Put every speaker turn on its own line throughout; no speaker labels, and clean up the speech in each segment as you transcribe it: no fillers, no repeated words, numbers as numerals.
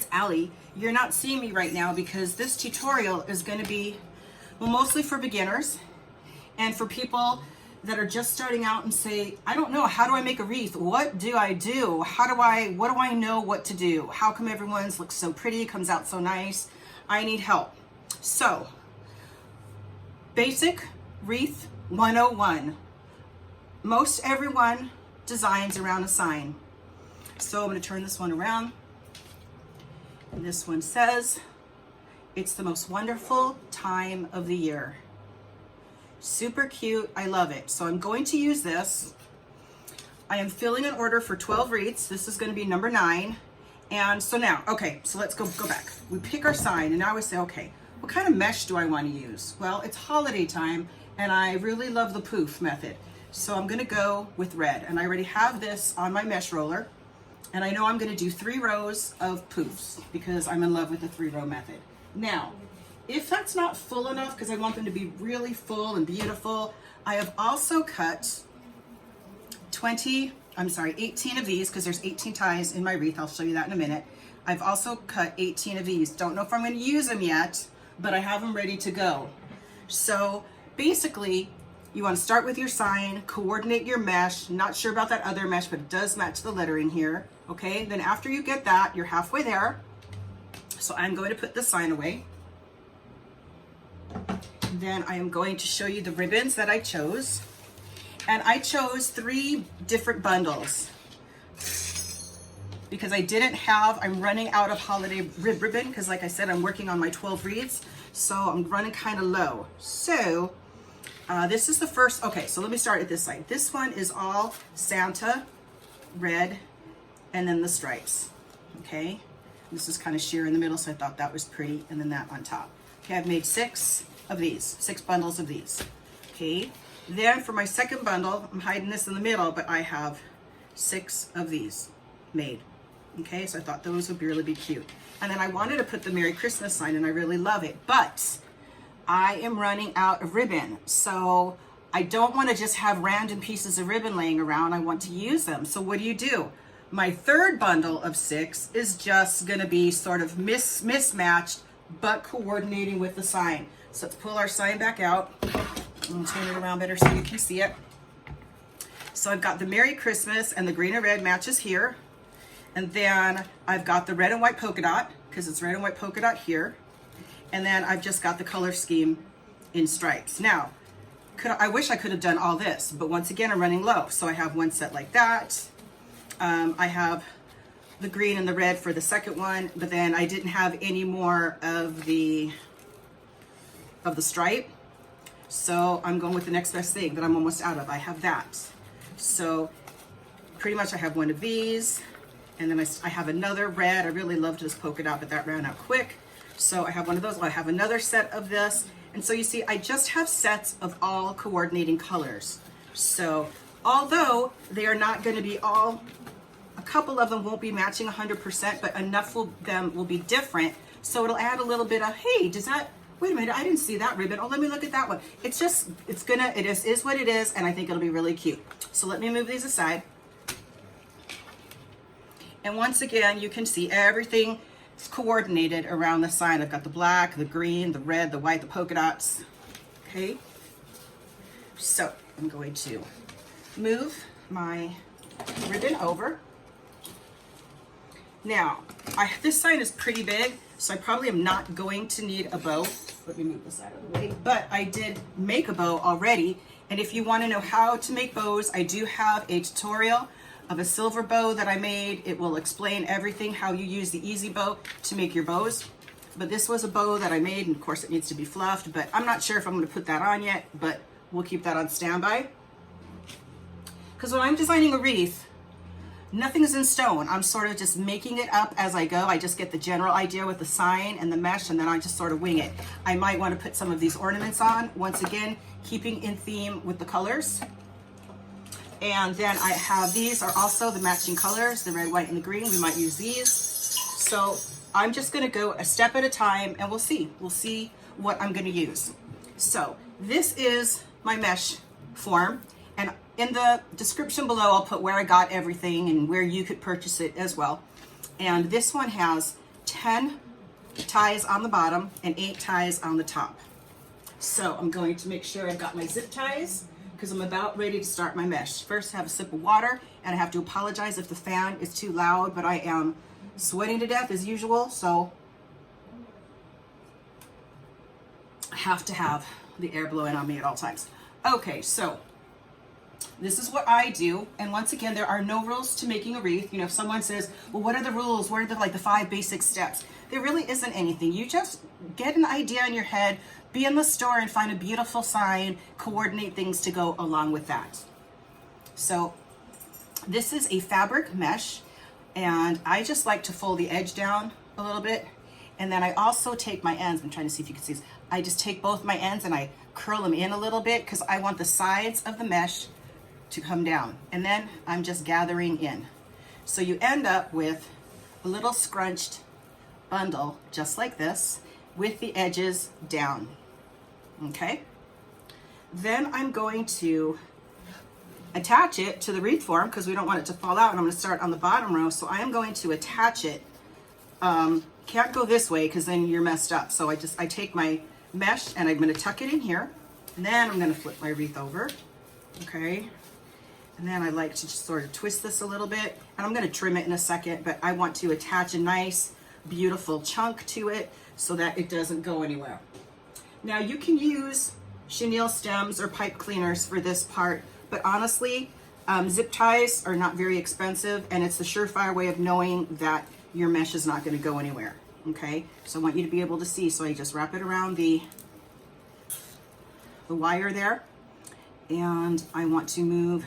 it's Allie. You're not seeing me right now because this tutorial is going to be, well, mostly for beginners and for people that are just starting out and say, I don't know, how do I make a wreath? What do I do? What do I know what to do? How come everyone's looks so pretty, comes out so nice? I need help. So, basic wreath 101. Most everyone designs around a sign. So I'm going to turn this one around. And this one says, it's the most wonderful time of the year. Super cute. I love it. So I'm going to use this. I am filling an order for 12 wreaths. This is going to be number 9. And so now, okay, so let's go back. We pick our sign and now we say, okay, what kind of mesh do I want to use? Well, it's holiday time and I really love the poof method. So I'm going to go with red, and I already have this on my mesh roller. And I know I'm going to do 3 rows of poofs because I'm in love with the 3-row method. Now, if that's not full enough, because I want them to be really full and beautiful, I have also cut 18 of these, because there's 18 ties in my wreath. I'll show you that in a minute. I've also cut 18 of these. Don't know if I'm going to use them yet, but I have them ready to go. So basically, you want to start with your sign, coordinate your mesh. Not sure about that other mesh, but it does match the lettering here. Okay, then after you get that, you're halfway there. So I'm going to put the sign away. Then I am going to show you the ribbons that I chose. And I chose 3 different bundles because I'm running out of holiday ribbon because, like I said, I'm working on my 12 wreaths. So I'm running kind of low. So this is the first. Okay, so let me start at this side. This one is all Santa red and then the stripes. Okay, this is kind of sheer in the middle, so I thought that was pretty, and then that on top. Okay, I've made 6 of these, 6 bundles of these. Okay, then for my second bundle, I'm hiding this in the middle, but I have 6 of these made. Okay, so I thought those would really be cute. And then I wanted to put the Merry Christmas sign, and I really love it, but I am running out of ribbon. So I don't want to just have random pieces of ribbon laying around. I want to use them. So what do? My third bundle of 6 is just going to be sort of mismatched, but coordinating with the sign. So let's pull our sign back out and turn it around better so you can see it. So I've got the Merry Christmas, and the green and red matches here. And then I've got the red and white polka dot, because it's red and white polka dot here. And then I've just got the color scheme in stripes. Now, I wish I could have done all this, but once again, I'm running low. So I have one set like that. I have the green and the red for the second one, but then I didn't have any more of the stripe. So I'm going with the next best thing that I'm almost out of. I have that. So pretty much I have one of these, and then I have another red. I really loved this polka dot, but that ran out quick. So I have one of those. I have another set of this. And so you see, I just have sets of all coordinating colors. So although they are not going to be all, a couple of them won't be matching 100%, but enough of them will be different. So it'll add a little bit of, hey, wait a minute, I didn't see that ribbon. Oh, let me look at that one. It is what it is, and I think it'll be really cute. So let me move these aside. And once again, you can see everything is coordinated around the sign. I've got the black, the green, the red, the white, the polka dots. Okay. So I'm going to move my ribbon over. Now, this sign is pretty big, so I probably am not going to need a bow. Let me move this out of the way. But I did make a bow already, and if you want to know how to make bows, I do have a tutorial of a silver bow that I made. It will explain everything, how you use the easy bow to make your bows. But this was a bow that I made, and of course it needs to be fluffed, but I'm not sure if I'm going to put that on yet, but we'll keep that on standby. Because when I'm designing a wreath, nothing is in stone. I'm sort of just making it up as I go. I just get the general idea with the sign and the mesh, and then I just sort of wing it. I might want to put some of these ornaments on, once again, keeping in theme with the colors. And then I have, these are also the matching colors, the red, white, and the green. We might use these. So I'm just going to go a step at a time, and we'll see. We'll see what I'm going to use. So this is my mesh form, and in the description below, I'll put where I got everything and where you could purchase it as well. And this one has 10 ties on the bottom and 8 ties on the top. So I'm going to make sure I've got my zip ties because I'm about ready to start my mesh. First, have a sip of water, and I have to apologize if the fan is too loud, but I am sweating to death as usual, so I have to have the air blowing on me at all times. Okay, so this is what I do, and once again, there are no rules to making a wreath. You know, if someone says, well, what are the rules? What are the 5 basic steps? There really isn't anything. You just get an idea in your head, be in the store and find a beautiful sign, coordinate things to go along with that. So this is a fabric mesh, and I just like to fold the edge down a little bit, and then I also take my ends. I'm trying to see if you can see this. I just take both my ends and I curl them in a little bit because I want the sides of the mesh to come down, and then I'm just gathering in. So you end up with a little scrunched bundle just like this with the edges down. Okay, then I'm going to attach it to the wreath form because we don't want it to fall out, and I'm going to start on the bottom row. So I am going to attach it. Can't go this way because then you're messed up. So I take my mesh and I'm going to tuck it in here, and then I'm going to flip my wreath over. Okay, and then I like to just sort of twist this a little bit, and I'm going to trim it in a second, but I want to attach a nice beautiful chunk to it so that it doesn't go anywhere. Now you can use chenille stems or pipe cleaners for this part, but honestly, zip ties are not very expensive, and it's the surefire way of knowing that your mesh is not going to go anywhere. Okay, so I want you to be able to see, so I just wrap it around the wire there, and I want to move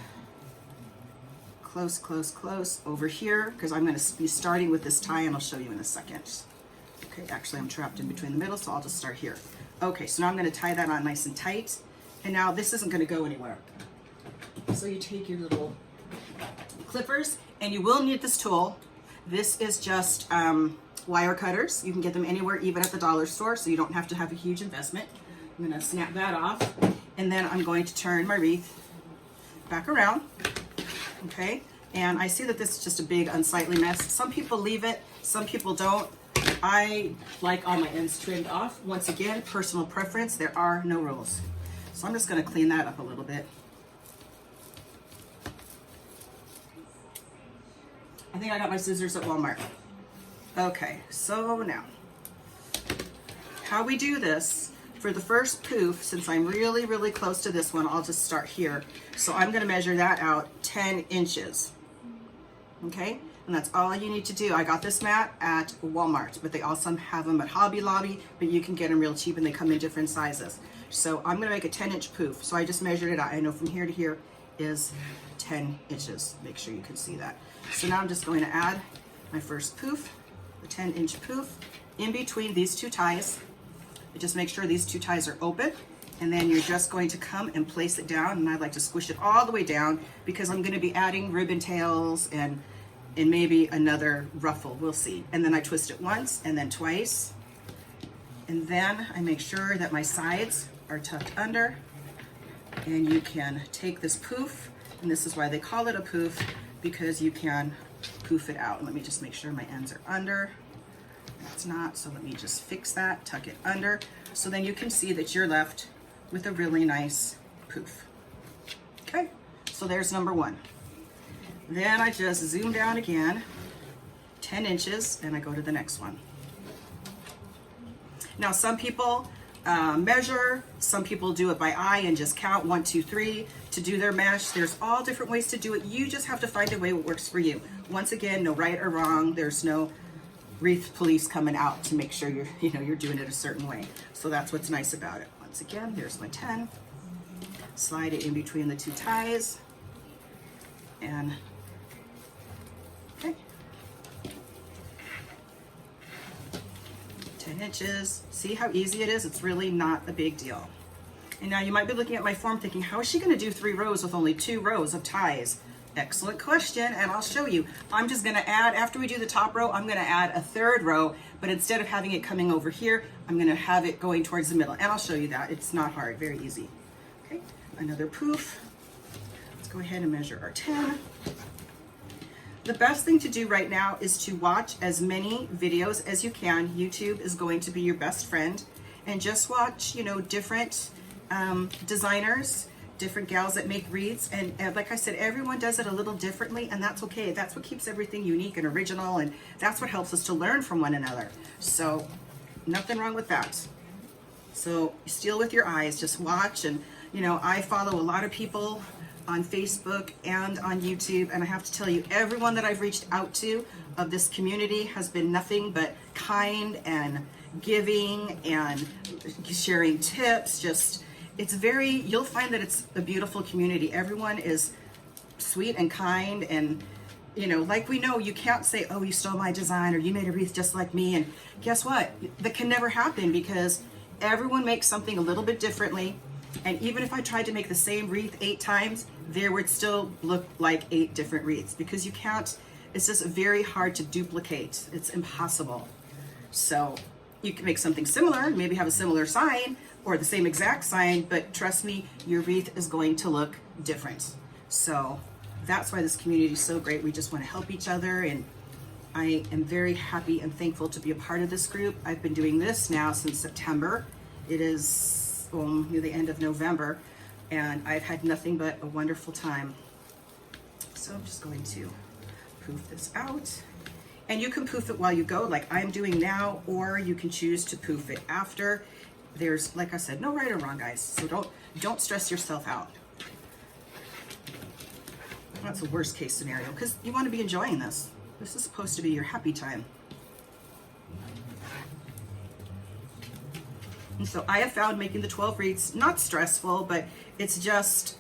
close over here because I'm going to be starting with this tie, and I'll show you in a second. Okay, actually I'm trapped in between the middle, so I'll just start here. Okay, so now I'm going to tie that on nice and tight, and now this isn't going to go anywhere. So you take your little clippers, and you will need this tool. This is just wire cutters. You can get them anywhere, even at the dollar store, so you don't have to have a huge investment. I'm going to snap that off, and then I'm going to turn my wreath back around. Okay, and I see that this is just a big unsightly mess. Some people leave it, some people don't. I like all my ends trimmed off. Once again, personal preference, there are no rules. So I'm just going to clean that up a little bit. I think I got my scissors at Walmart. Okay, so now, how we do this, for the first poof, since I'm really close to this one, I'll just start here. So I'm going to measure that out 10 inches. Okay, and that's all you need to do. I got this mat at Walmart, but they also have them at Hobby Lobby, but you can get them real cheap, and they come in different sizes. So I'm going to make a 10-inch poof. So I just measured it out. I know from here to here is 10 inches. Make sure you can see that. So now I'm just going to add my first poof, the 10-inch poof, in between these two ties. Just make sure these two ties are open, and then you're just going to come and place it down, and I like to squish it all the way down because I'm going to be adding ribbon tails and maybe another ruffle, we'll see. And then I twist it once and then twice, and then I make sure that my sides are tucked under, and you can take this poof, and this is why they call it a poof, because you can poof it out. Let me just make sure my ends are under. It's not, so let me just fix that, tuck it under, so then you can see that you're left with a really nice poof. Okay, so there's number one. Then I just zoom down again, 10 inches, and I go to the next one. Now some people measure, some people do it by eye and just count 1, 2, 3 to do their mesh. There's all different ways to do it. You just have to find a way that works for you. Once again, no right or wrong. There's no wreath police coming out to make sure you're doing it a certain way. So that's what's nice about it. Once again, there's my 10. Slide it in between the two ties, and okay, 10 inches. See how easy it is? It's really not a big deal. And now you might be looking at my form thinking, how is she going to do 3 rows with only 2 rows of ties? Excellent question, and I'll show you. I'm just going to add, after we do the top row, I'm going to add a 3rd row, but instead of having it coming over here, I'm going to have it going towards the middle, and I'll show you that. It's not hard, very easy. Okay, another poof. Let's go ahead and measure our 10. the best thing to do right now is to watch as many videos as you can. YouTube is going to be your best friend, and just watch, you know, different designers, different gals that make wreaths, and like I said, everyone does it a little differently, and that's okay. That's what keeps everything unique and original, and that's what helps us to learn from one another. So nothing wrong with that. So steal with your eyes, just watch. And you know, I follow a lot of people on Facebook and on YouTube, and I have to tell you, everyone that I've reached out to of this community has been nothing but kind and giving and sharing tips. Just, it's very, you'll find that it's a beautiful community. Everyone is sweet and kind, and you know, like we know, you can't say, oh, you stole my design or you made a wreath just like me. And guess what? That can never happen, because everyone makes something a little bit differently. And even if I tried to make the same wreath 8 times, there would still look like 8 different wreaths, because you can't, it's just very hard to duplicate. It's impossible. So you can make something similar, maybe have a similar sign or the same exact sign, but trust me, your wreath is going to look different. So that's why this community is so great. We just want to help each other, and I am very happy and thankful to be a part of this group. I've been doing this now since September. It is near the end of November, and I've had nothing but a wonderful time. So I'm just going to poof this out, and you can poof it while you go, like I'm doing now, or you can choose to poof it after. There's, like I said, no right or wrong, guys. So don't stress yourself out. That's the worst case scenario, because you want to be enjoying this. This is supposed to be your happy time. And so I have found making the 12 wreaths not stressful, but it's just,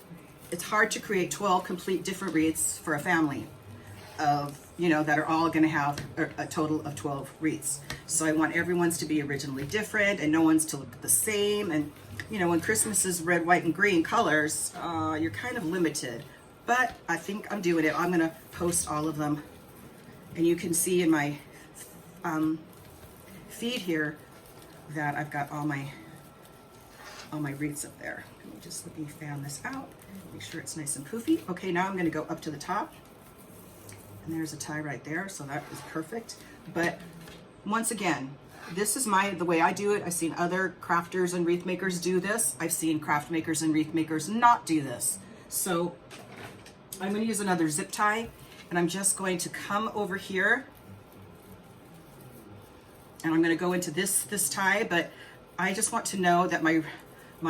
it's hard to create 12 complete different wreaths for a family of, you know, that are all going to have a total of 12 wreaths. So I want everyone's to be originally different and no one's to look the same. And, you know, when Christmas is red, white, and green colors, you're kind of limited. But I think I'm doing it. I'm going to post all of them. And you can see in my feed here that I've got all my wreaths up there. Let me fan this out, make sure it's nice and poofy. Okay, now I'm going to go up to the top, and there's a tie right there, so that is perfect. But once again, this is the way I do it. I've seen other crafters and wreath makers do this. I've seen craft makers and wreath makers not do this. So I'm going to use another zip tie, and I'm just going to come over here, and I'm going to go into this tie, but I just want to know that my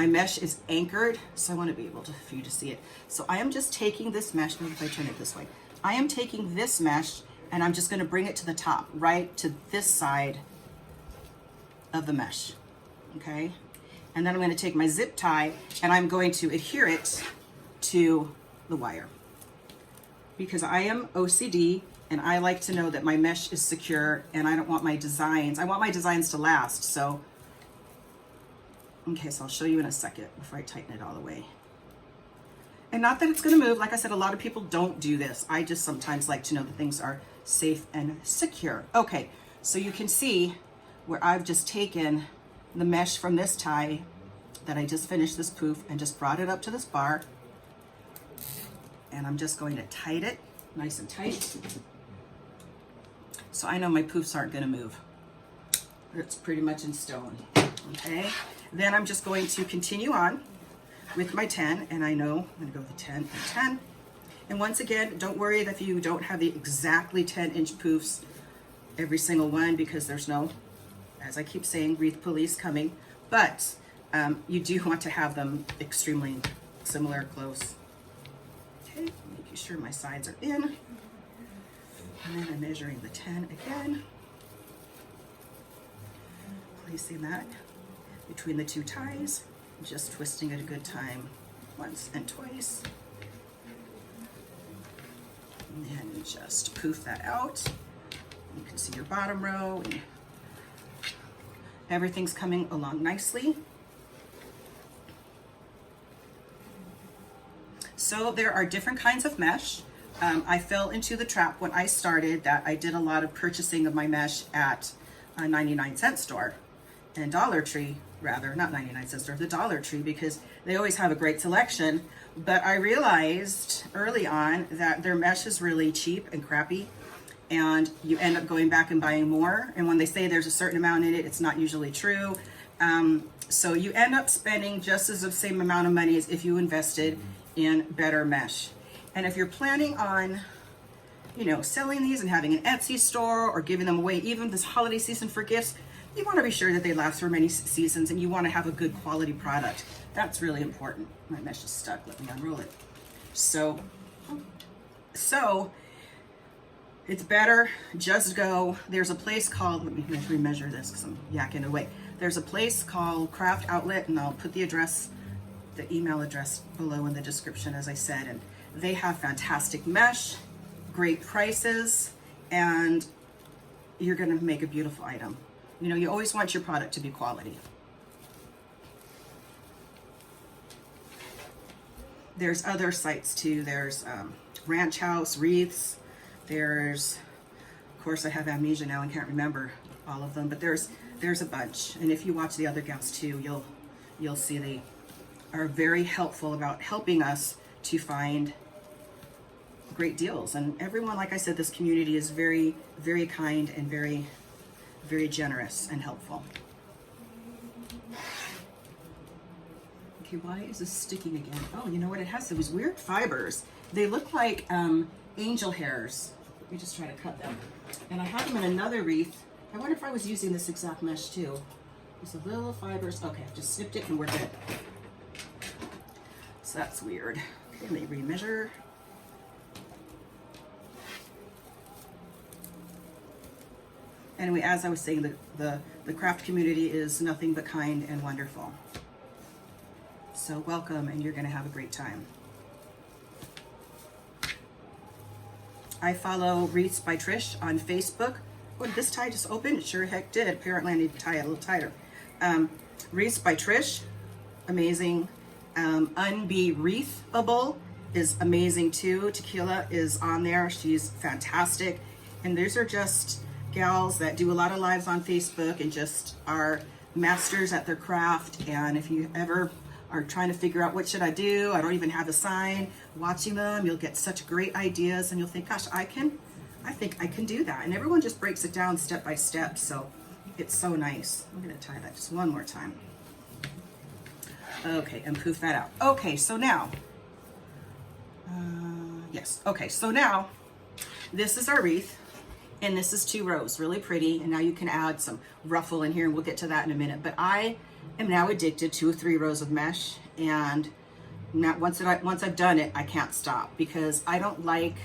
mesh is anchored, so I want to be able for you to see it. So I am just taking this mesh, maybe if I turn it this way, I am taking this mesh, and I'm just going to bring it to the top, right to this side of the mesh, okay? And then I'm going to take my zip tie, and I'm going to adhere it to the wire, because I am OCD, and I like to know that my mesh is secure, and I don't want my designs, I want my designs to last. So, okay, so I'll show you in a second before I tighten it all the way. And not that it's gonna move, like I said, a lot of people don't do this. I just sometimes like to know that things are safe and secure. Okay, so you can see where I've just taken the mesh from this tie that I just finished this poof and just brought it up to this bar. And I'm just going to tight it nice and tight. So I know my poofs aren't gonna move. It's pretty much in stone, okay? Then I'm just going to continue on with my 10, and I know I'm gonna go with the 10 and 10. And once again, don't worry if you don't have the exactly 10-inch poofs, every single one, because there's no, as I keep saying, wreath police coming, but you do want to have them extremely similar, close. Okay, making sure my sides are in. And then I'm measuring the 10 again, placing that between the 2 ties, just twisting it a good time, once and twice. And then just poof that out. You can see your bottom row, and everything's coming along nicely. So there are different kinds of mesh. I fell into the trap when I started that I did a lot of purchasing of my mesh at a 99-cent store and Dollar Tree, rather, not 99 cent store, the Dollar Tree, because they always have a great selection. But I realized early on that their mesh is really cheap and crappy, and you end up going back and buying more. And when they say there's a certain amount in it, it's not usually true. So you end up spending just as the same amount of money as if you invested in better mesh. And if you're planning on, you know, selling these and having an Etsy store or giving them away even this holiday season for gifts, you want to be sure that they last for many seasons, and you want to have a good quality product. That's really important. My mesh is stuck. Let me unroll it. So it's better just go. There's a place called, let me remeasure this because I'm yakking away. There's a place called Craft Outlet, and I'll put the address, the email address below in the description, as I said. And they have fantastic mesh, great prices, and you're going to make a beautiful item. You know, you always want your product to be quality. There's other sites too. There's Ranch House, Wreaths. There's, of course, I have amnesia now and can't remember all of them, but there's a bunch. And if you watch the other gals too, you'll see they are very helpful about helping us to find great deals. And everyone, like I said, this community is very, very kind and very, very generous and helpful. Okay, why is this sticking again? Oh, you know what it has? Those weird fibers. They look like angel hairs. Let me just try to cut them. And I have them in another wreath. I wonder if I was using this exact mesh too. There's a little fibers. Okay, I've just snipped it and we're good. So that's weird. Okay, let me remeasure. Anyway, as I was saying, the craft community is nothing but kind and wonderful. So welcome, and you're going to have a great time. I follow Wreaths by Trish on Facebook. Oh, did this tie just open? It sure heck did. Apparently I need to tie it a little tighter. Wreaths by Trish, amazing. Unbe-Wreathable is amazing too. Tequila is on there. She's fantastic. And these are just gals that do a lot of lives on Facebook and just are masters at their craft. And if you ever are trying to figure out what should I do, I don't even have a sign, watching them, you'll get such great ideas and you'll think, gosh, I think I can do that. And everyone just breaks it down step by step. So it's so nice. I'm going to tie that just one more time. Okay, and poof that out. Okay, so now, yes. Okay, so now this is our wreath. And this is 2 rows, really pretty. And now you can add some ruffle in here, and we'll get to that in a minute. But I am now addicted to 3 rows of mesh, and not once I've done it, I can't stop because I don't like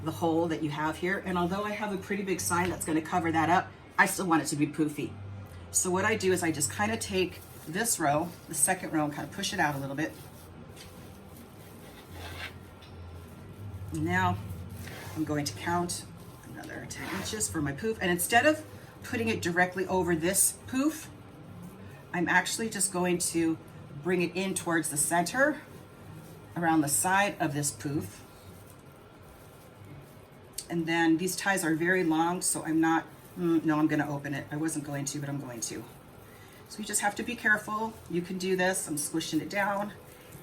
the hole that you have here. And although I have a pretty big sign that's going to cover that up, I still want it to be poofy. So what I do is I just kind of take this row, the second row, and kind of push it out a little bit. Now I'm going to count another 10 inches for my poof, and instead of putting it directly over this poof, I'm actually just going to bring it in towards the center around the side of this poof. And then these ties are very long, so I'm not, no, I'm going to open it. I wasn't going to, but I'm going to. So you just have to be careful. You can do this. I'm squishing it down,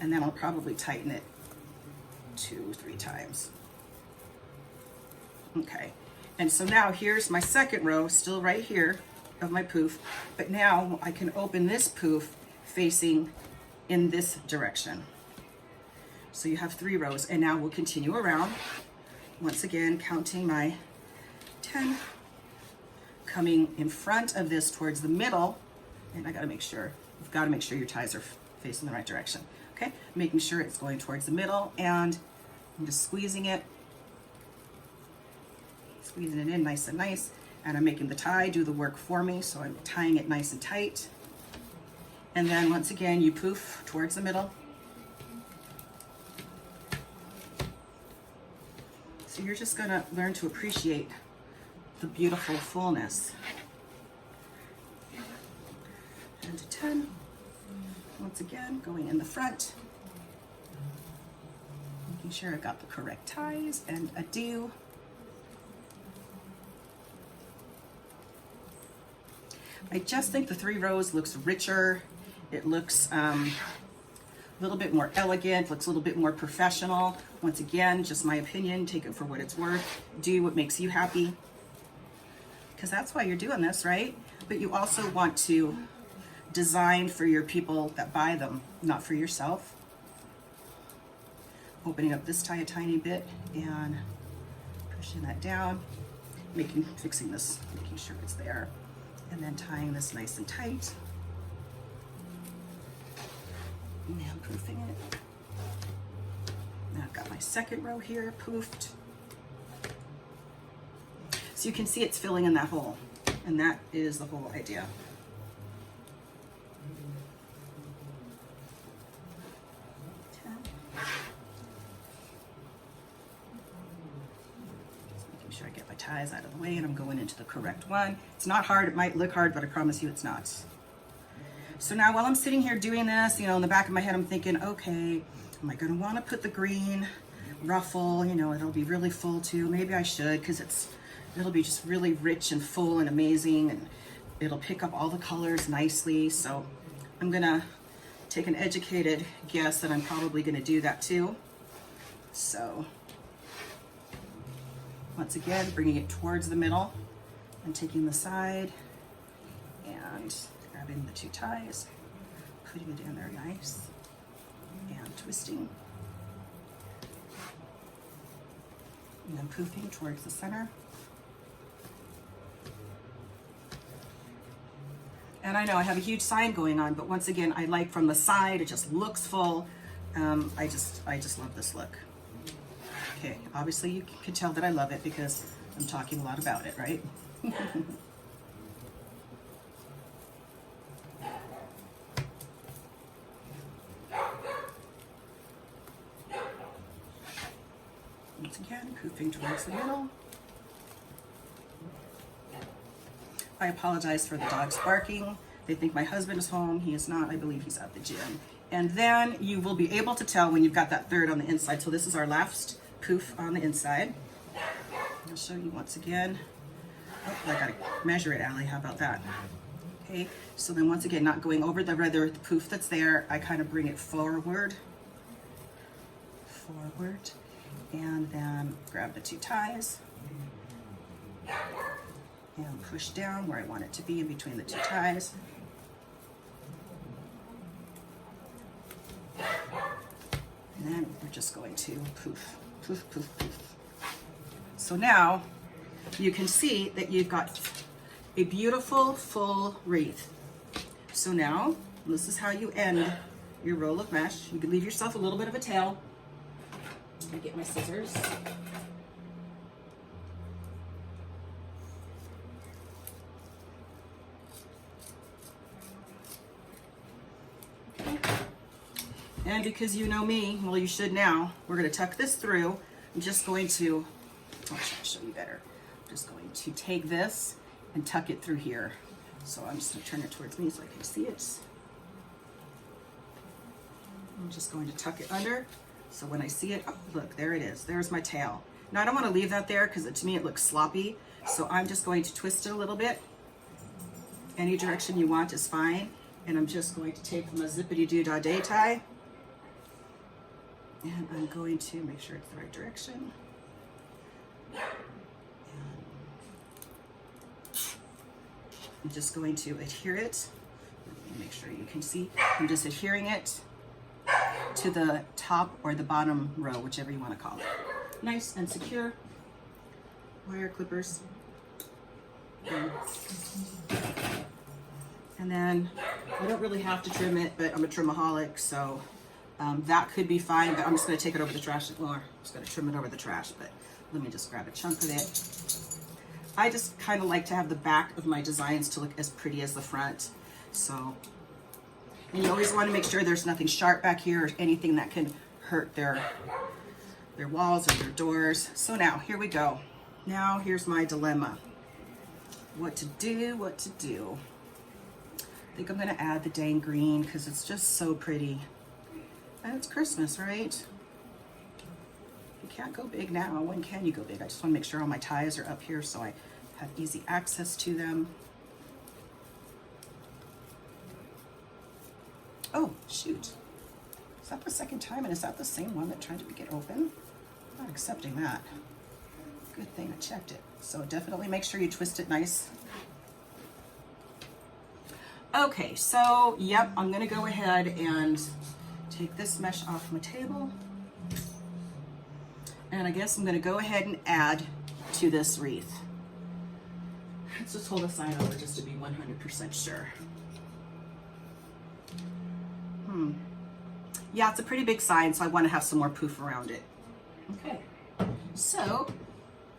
and then I'll probably tighten it 2-3 times. Okay, and so now here's my second row, still right here of my poof, but now I can open this poof facing in this direction. So you have 3 rows, and now we'll continue around. Once again, counting my 10, coming in front of this towards the middle, and I gotta make sure, you've gotta make sure your ties are facing the right direction. Okay, making sure it's going towards the middle, and I'm just squeezing it in nice and nice, and I'm making the tie do the work for me, so I'm tying it nice and tight. And then once again, you poof towards the middle. So you're just gonna learn to appreciate the beautiful fullness. And to 10, once again, going in the front, making sure I got the correct ties, and a do. I just think the 3 rows looks richer. It looks a little bit more elegant, looks a little bit more professional. Once again, just my opinion, take it for what it's worth. Do what makes you happy, because that's why you're doing this, right? But you also want to design for your people that buy them, not for yourself. Opening up this tie a tiny bit and pushing that down, fixing this, making sure it's there, and then tying this nice and tight. And poofing it. Now I've got my second row here poofed. So you can see it's filling in that hole, and that is the whole idea. Sure I get my ties out of the way and I'm going into the correct one. It's not hard, it might look hard, but I promise you it's not. So now while I'm sitting here doing this, you know, in the back of my head I'm thinking, okay, am I gonna wanna put the green ruffle, you know, it'll be really full too. Maybe I should, because it'll be just really rich and full and amazing, and it'll pick up all the colors nicely. So I'm gonna take an educated guess that I'm probably gonna do that too. So once again, bringing it towards the middle and taking the side and grabbing the 2 ties, putting it in there nice and twisting. And then poofing towards the center. And I know I have a huge sign going on, but once again, I like from the side, it just looks full. I just love this look. Okay, obviously you can tell that I love it because I'm talking a lot about it, right? Once again, poofing towards the middle. I apologize for the dogs barking. They think my husband is home. He is not. I believe he's at the gym. And then you will be able to tell when you've got that third on the inside. So this is our last poof on the inside. I'll show you once again. Oh, I gotta measure it, Allie. How about that? Okay, so then once again, not going over the poof that's there, I kind of bring it forward, and then grab the 2 ties and push down where I want it to be in between the 2 ties. And then we're just going to poof, poof, poof, poof. So now you can see that you've got a beautiful full wreath. So now this is how you end your roll of mesh. You can leave yourself a little bit of a tail. I'm gonna get my scissors. And because you know me, well, you should now, we're going to tuck this through. I'm just going to, I'll show you better. I'm just going to take this and tuck it through here. So I'm just going to turn it towards me so I can see it. I'm just going to tuck it under. So when I see it, oh, look, there it is. There's my tail. Now I don't want to leave that there because to me it looks sloppy. So I'm just going to twist it a little bit. Any direction you want is fine. And I'm just going to take my zippity-doo-dah-day tie. And I'm going to make sure it's the right direction. I'm just going to adhere it. Make sure you can see. I'm just adhering it to the top or the bottom row, whichever you want to call it. Nice and secure. Wire clippers. And then I don't really have to trim it, but I'm a trimaholic, so that could be fine, but I'm just going to take it over the trash. Well, I'm just going to trim it over the trash, but let me just grab a chunk of it. I just kind of like to have the back of my designs to look as pretty as the front. So, and you always want to make sure there's nothing sharp back here or anything that can hurt their walls or their doors. So now, here we go. Now, here's my dilemma. What to do, what to do. I think I'm going to add the dang green because it's just so pretty. And it's Christmas, right? You can't go big now. When can you go big? I just want to make sure all my ties are up here so I have easy access to them. Oh, shoot. Is that the second time? And is that the same one that tried to get open? I'm not accepting that. Good thing I checked it. So definitely make sure you twist it nice. Okay, so yep, I'm gonna go ahead and take this mesh off my table. And I guess I'm gonna go ahead and add to this wreath. Let's just hold the sign over just to be 100% sure. Yeah, it's a pretty big sign, so I want to have some more poof around it. Okay, so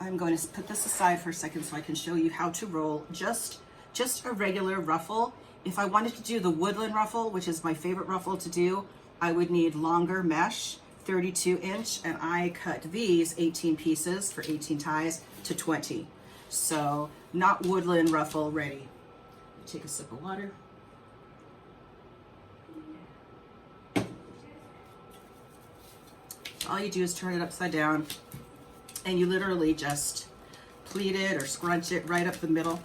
I'm going to put this aside for a second so I can show you how to roll just a regular ruffle. If I wanted to do the woodland ruffle, which is my favorite ruffle to do, I would need longer mesh, 32 inch, and I cut these 18 pieces for 18 ties to 20. So not woodland ruffle ready. Take a sip of water. All you do is turn it upside down and you literally just pleat it or scrunch it right up the middle.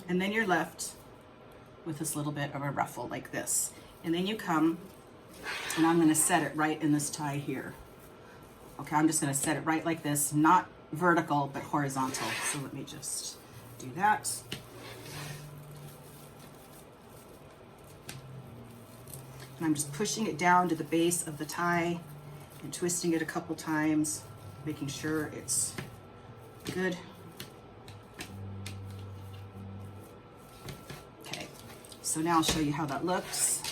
And then you're left with this little bit of a ruffle like this. And then you come, and I'm gonna set it right in this tie here. Okay, I'm just gonna set it right like this, not vertical, but horizontal. So let me just do that. And I'm just pushing it down to the base of the tie and twisting it a couple times, making sure it's good. Okay, so now I'll show you how that looks.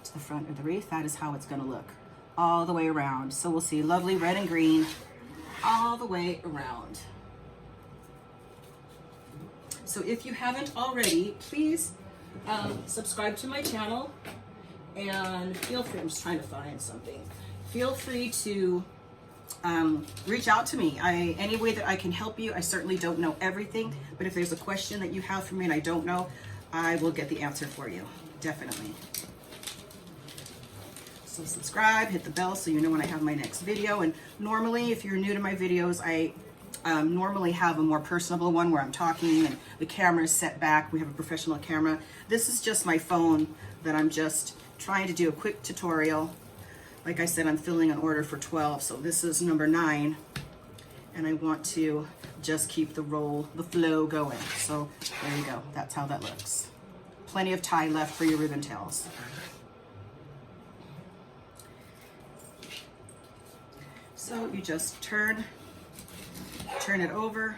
To the front of the wreath, that is how it's gonna look all the way around. So we'll see lovely red and green all the way around. So if you haven't already, please subscribe to my channel. And feel free, I'm just trying to find something. Feel free to reach out to me. Any way that I can help you. I certainly don't know everything, but if there's a question that you have for me and I don't know, I will get the answer for you, definitely. So subscribe, hit the bell so you know when I have my next video. And normally, if you're new to my videos, I normally have a more personable one where I'm talking and the camera is set back. We have a professional camera. This is just my phone that I'm just trying to do a quick tutorial. Like I said, I'm filling an order for 12, so this is number 9, and I want to just keep the flow going. So there you go, that's how that looks. Plenty of tie left for your ribbon tails. So you just turn it over,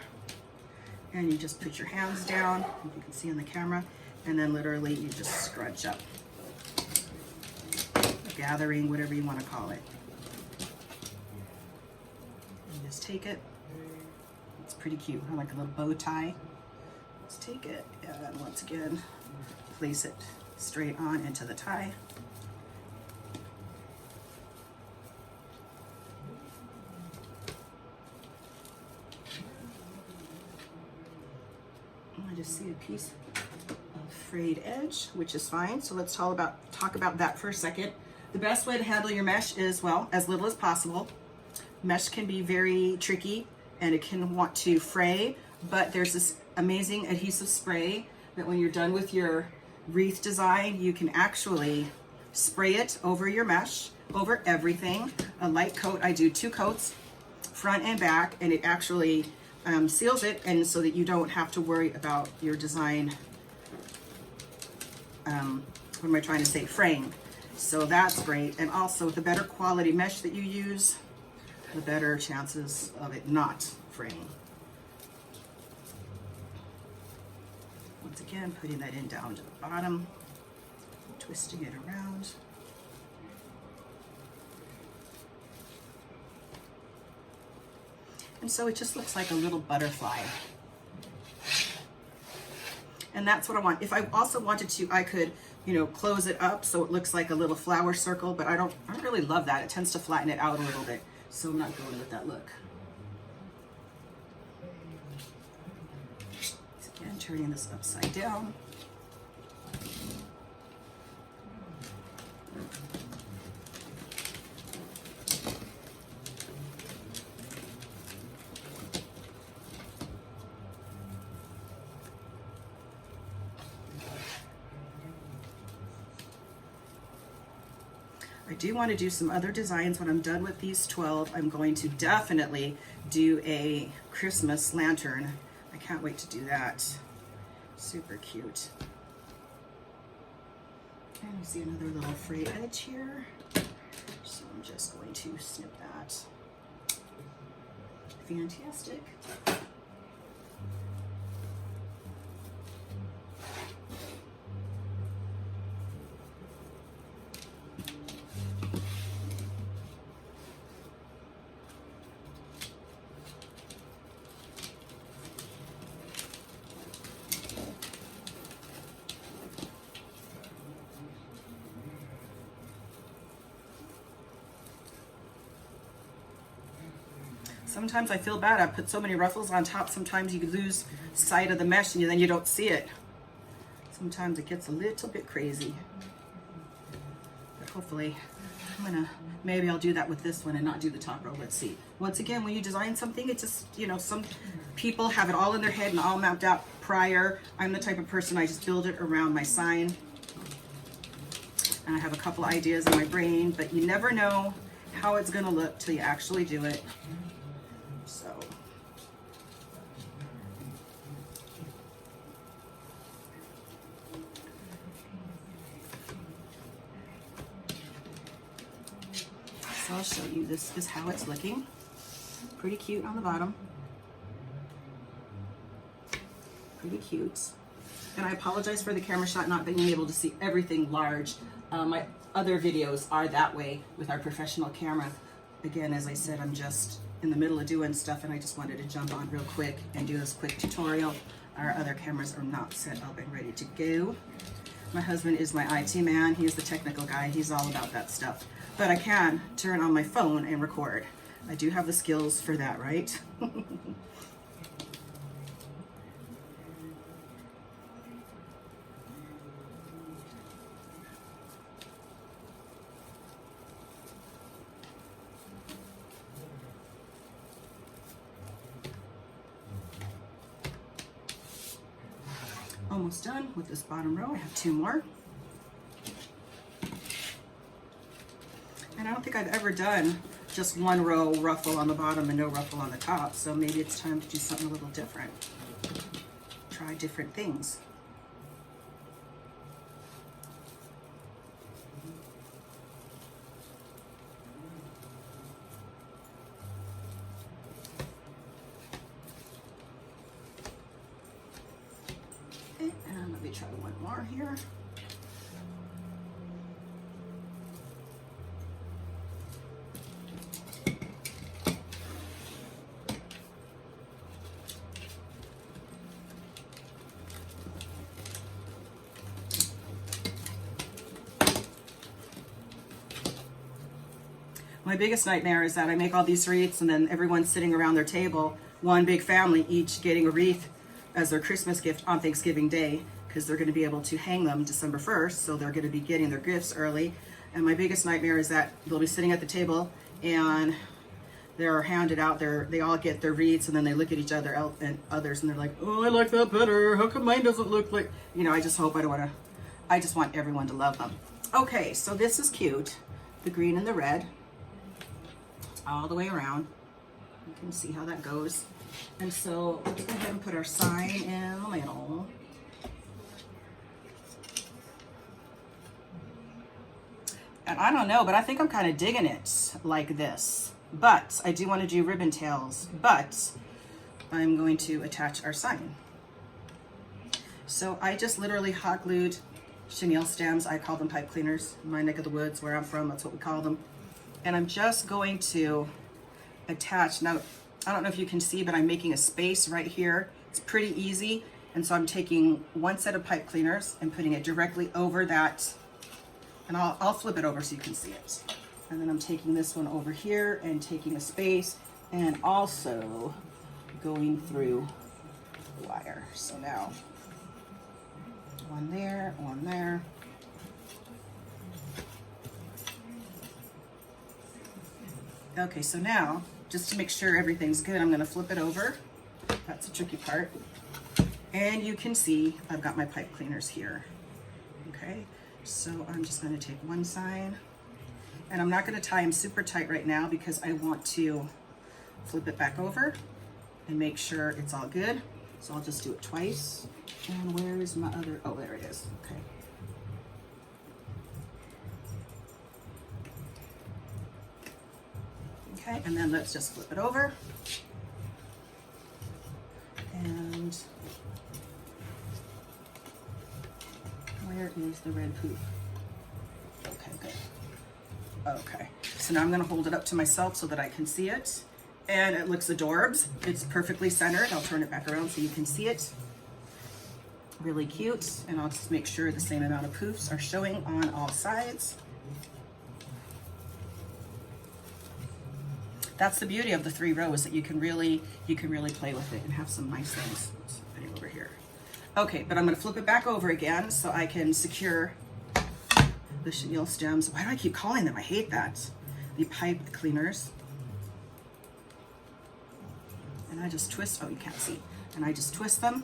and you just put your hands down, you can see on the camera, and then literally you just scrunch up. Gathering, whatever you want to call it. You just take it. It's pretty cute. I like a little bow tie. Let's take it and once again place it straight on into the tie. I just see a piece of frayed edge, which is fine. So let's talk about that for a second. The best way to handle your mesh is, well, as little as possible. Mesh can be very tricky and it can want to fray, but there's this amazing adhesive spray that when you're done with your wreath design, you can actually spray it over your mesh, over everything. A light coat, I do 2 coats, front and back, and it actually seals it, and so that you don't have to worry about your design, what am I trying to say, fraying. So that's great. And also the better quality mesh that you use, the better chances of it not fraying. Once again, putting that in down to the bottom, twisting it around. And so it just looks like a little butterfly. And that's what I want. If I also wanted to, I could, close it up so it looks like a little flower circle, but I don't really love that. It tends to flatten it out a little bit. So I'm not going with that look. Again, turning this upside down. I do want to do some other designs when I'm done with these 12. I'm going to definitely do a Christmas lantern. I can't wait to do that. Super cute. And you see another little fray edge here. So I'm just going to snip that. Fantastic. Sometimes I feel bad. I put so many ruffles on top. Sometimes you lose sight of the mesh and then you don't see it. Sometimes it gets a little bit crazy. But hopefully, maybe I'll do that with this one and not do the top row. Let's see. Once again, when you design something, it just, you know, some people have it all in their head and all mapped out prior. I'm the type of person, I just build it around my sign. And I have a couple ideas in my brain, but you never know how it's gonna look till you actually do it. So I'll show you, this is how it's looking. Pretty cute on the bottom. Pretty cute. And I apologize for the camera shot not being able to see everything large. My other videos are that way with our professional camera. Again, as I said, I'm just in the middle of doing stuff and I just wanted to jump on real quick and do this quick tutorial. Our other cameras are not set up and ready to go. My husband is my IT man. He's the technical guy. He's all about that stuff. But I can turn on my phone and record. I do have the skills for that, right? Almost done with this bottom row. I have 2 more. And I don't think I've ever done just 1 row ruffle on the bottom and no ruffle on the top, so maybe it's time to do something a little different. Try different things. Okay, and let me try 1 more here. My biggest nightmare is that I make all these wreaths and then everyone's sitting around their table, one big family, each getting a wreath as their Christmas gift on Thanksgiving Day, because they're going to be able to hang them December 1st, so they're going to be getting their gifts early. And my biggest nightmare is that they'll be sitting at the table and they're handed out they all get their wreaths and then they look at each other and others and they're like, oh, I like that better. How come mine doesn't look like, you know, I just want everyone to love them. Okay, so this is cute. The green and the red. All the way around. You can see how that goes. And so let's go ahead and put our sign in the middle. And I don't know, but I think I'm kind of digging it like this. But I do want to do ribbon tails, but I'm going to attach our sign. So I just literally hot glued chenille stems. I call them pipe cleaners. In my neck of the woods, where I'm from, that's what we call them. And I'm just going to attach. Now, I don't know if you can see, but I'm making a space right here. It's pretty easy. And so I'm taking 1 set of pipe cleaners and putting it directly over that. And I'll flip it over so you can see it. And then I'm taking this one over here and taking a space and also going through the wire. So now, 1 there, 1 there. Okay, so now, just to make sure everything's good, I'm gonna flip it over. That's the tricky part. And you can see I've got my pipe cleaners here. Okay, so I'm just gonna take 1 sign And I'm not going to tie them super tight right now because I want to flip it back over and make sure it's all good. So I'll just do it twice. And where is my other, oh, there it is, okay. Okay, and then let's just flip it over. And where is the red poop? Okay, good. Okay, so now I'm gonna hold it up to myself so that I can see it. And it looks adorbs. It's perfectly centered. I'll turn it back around so you can see it. Really cute. And I'll just make sure the same amount of poofs are showing on all sides. That's the beauty of the 3 rows, that you can really play with it and have some nice things. Let's put it over here. Okay, but I'm gonna flip it back over again so I can secure the chenille stems. Why do I keep calling them? I hate that. The pipe cleaners. And I just twist, oh, you can't see. And I just twist them.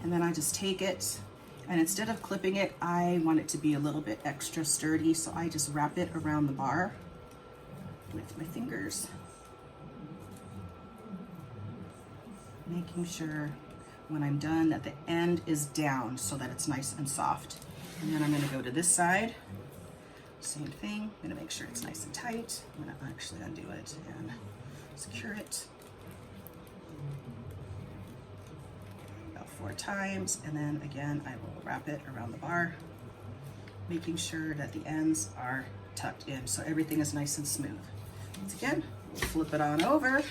And then I just take it, and instead of clipping it, I want it to be a little bit extra sturdy, so I just wrap it around the bar with my fingers. Making sure when I'm done that the end is down so that it's nice and soft. And then I'm gonna go to this side. Same thing, I'm gonna make sure it's nice and tight. I'm gonna actually undo it and secure it. About 4 times, and then again, I will wrap it around the bar, making sure that the ends are tucked in so everything is nice and smooth. Once again, we'll flip it on over,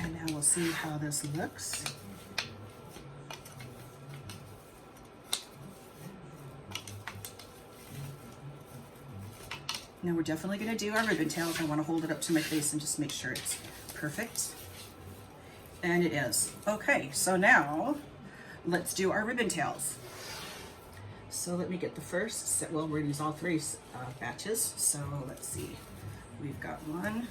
and now we'll see how this looks. Now we're definitely going to do our ribbon tails. I want to hold it up to my face and just make sure it's perfect. And it is. Okay, so now let's do our ribbon tails. So let me get the first set. Well, we're going to use all 3 batches. So let's see. We've got 1,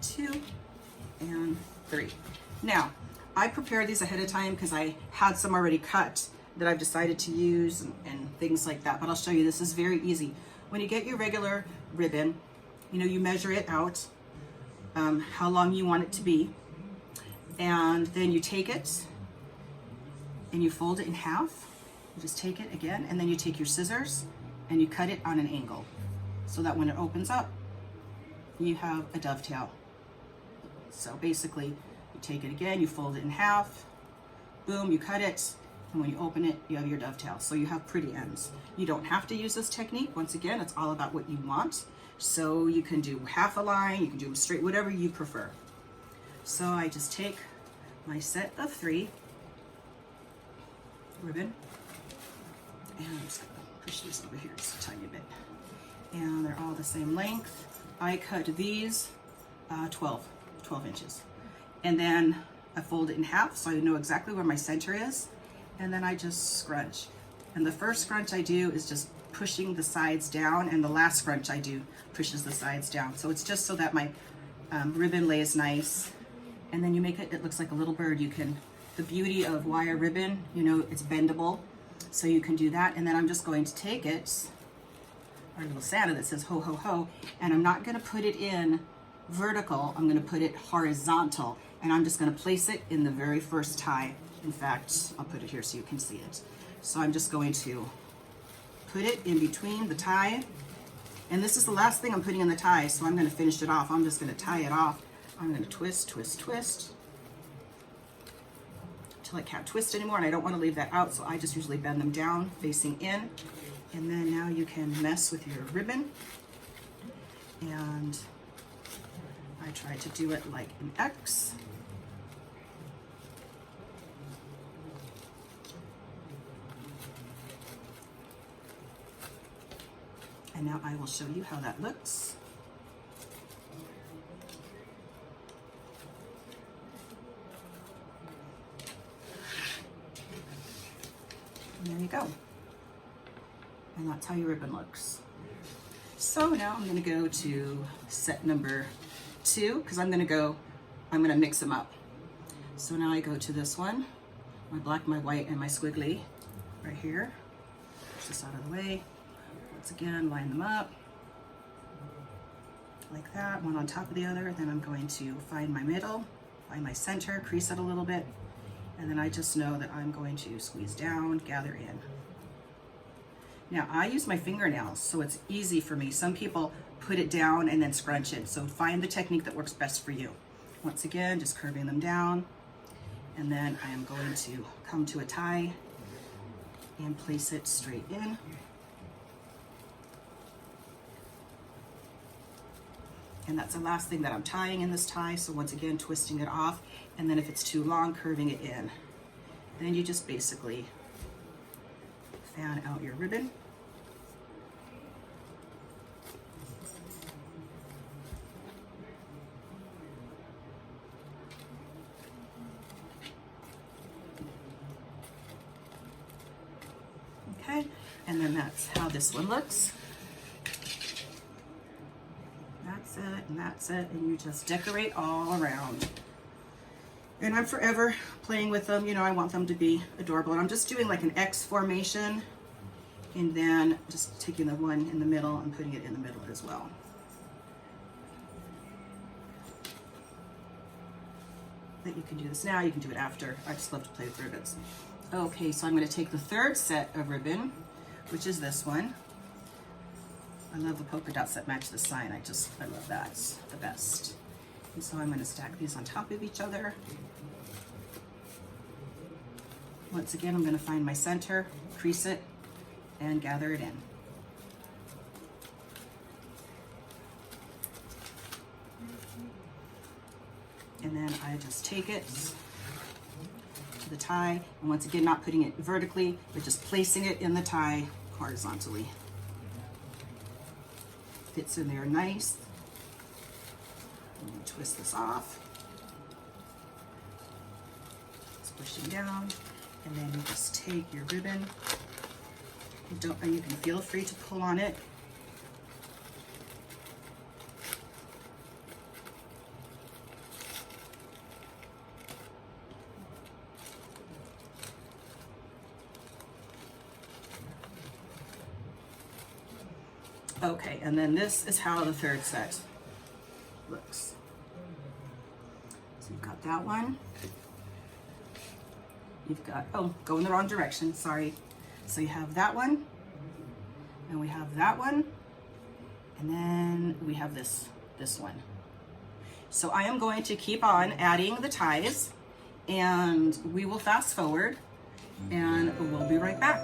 2, and 3. Now, I prepared these ahead of time because I had some already cut that I've decided to use and things like that, but I'll show you. This is very easy. When you get your regular ribbon, you know, you measure it out, how long you want it to be, and then you take it and you fold it in half. You just take it again, and then you take your scissors and you cut it on an angle so that when it opens up, you have a dovetail. So basically, you take it again, you fold it in half, boom, you cut it, and when you open it, you have your dovetail. So you have pretty ends. You don't have to use this technique. Once again, it's all about what you want. So you can do half a line, you can do straight, whatever you prefer. So I just take my set of 3 ribbon, and I'm just gonna push these over here just a tiny bit. And they're all the same length. I cut these 12 inches. And then I fold it in half so I know exactly where my center is. And then I just scrunch. And the first scrunch I do is just pushing the sides down, and the last scrunch I do pushes the sides down. So it's just so that my ribbon lays nice. And then you make it, it looks like a little bird. You can, the beauty of wire ribbon, you know, it's bendable. So you can do that. And then I'm just going to take it, our little Santa that says ho, ho, ho, and I'm not gonna put it in vertical, I'm gonna put it horizontal, and I'm just gonna place it in the very first tie. In fact, I'll put it here so you can see it. So I'm just going to put it in between the tie, and this is the last thing I'm putting in the tie, so I'm gonna finish it off. I'm just gonna tie it off. I'm gonna twist, twist, twist, until I can't twist anymore, and I don't wanna leave that out, so I just usually bend them down, facing in, and then now you can mess with your ribbon, and I try to do it like an X. And now I will show you how that looks. And there you go. And that's how your ribbon looks. So now I'm gonna go to set number 2, because I'm gonna mix them up. So now I go to this one, my black, my white, and my squiggly right here. Push this out of the way. Once again, line them up like that, one on top of the other. Then I'm going to find my middle, find my center, crease it a little bit, and then I just know that I'm going to squeeze down, gather in. Now I use my fingernails, so it's easy for me. Some people put it down and then scrunch it, so find the technique that works best for you. Once again, just curving them down, and then I am going to come to a tie and place it straight in. And that's the last thing that I'm tying in this tie, so once again, twisting it off, and then if it's too long, curving it in. Then you just basically fan out your ribbon. Okay, and then that's how this one looks. That's it, and that's it, and you just decorate all around. And I'm forever playing with them. You know, I want them to be adorable. And I'm just doing like an X formation, and then just taking the one in the middle and putting it in the middle as well. But you can do this now, you can do it after. I just love to play with ribbons. Okay, so I'm going to take the third set of ribbon, which is this one. I love the polka dots that match the sign. I love that. It's the best. And so I'm going to stack these on top of each other. Once again, I'm going to find my center, crease it, and gather it in. And then I just take it to the tie, and once again, not putting it vertically, but just placing it in the tie horizontally. Fits in there nice. And twist this off. It's pushing down, and then you just take your ribbon. You can feel free to pull on it. Okay, and then this is how the third set looks. So you've got that one. You've got, oh, go in the wrong direction, sorry. So you have that one, and we have that one, and then we have this one. So I am going to keep on adding the ties, and we will fast forward, and we'll be right back.